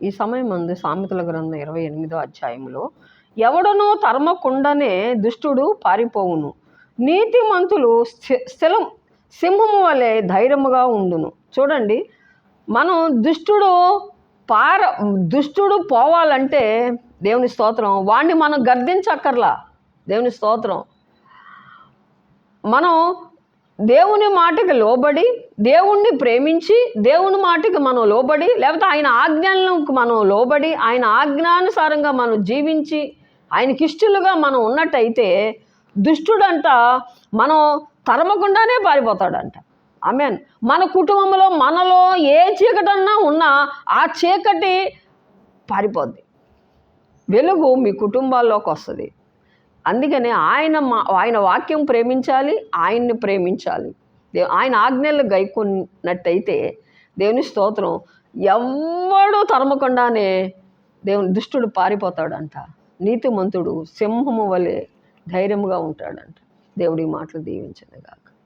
ఈ సమయం ముందు సామెతల గ్రంథం 28వ అధ్యాయంలో ఎవడనో తరమకుండానే దుష్టుడు పారిపోవును, నీతిమంతులు స్థిరం సింహము వలె ధైర్యముగా ఉండును. చూడండి, మనం దుష్టుడు పోవాలంటే దేవుని స్తోత్రం, వాడిని మనం గర్దించక్కర్లా. దేవుని స్తోత్రం, మనం దేవుని మాటకి లోబడి, దేవుణ్ణి ప్రేమించి, దేవుని మాటకి మనం లోబడి, లేకపోతే ఆయన ఆజ్ఞలకు మనం లోబడి, ఆయన ఆజ్ఞానుసారంగా మనం జీవించి, ఆయనకి ఇష్టలుగా మనం ఉన్నట్టయితే దుష్టుడంట మనం తరమకుండానే పారిపోతాడంట. ఆమేన్. మన కుటుంబంలో మనలో ఏ చీకటన్నా ఉన్నా ఆ చీకటి పారిపోద్ది, వెలుగు మీ కుటుంబాల్లోకి వస్తుంది. అందుకనే ఆయన వాక్యం ప్రేమించాలి, ఆయన్ని ప్రేమించాలి. ఆయన ఆజ్ఞలు గైకొన్నట్టయితే దేవుని స్తోత్రం, ఎవ్వడు తరమకుండానే దుష్టుడు పారిపోతాడంట. నీతిమంతుడు సింహము వలె ధైర్యముగా ఉంటాడంట. దేవుడి మాటలు దీవించనుగా.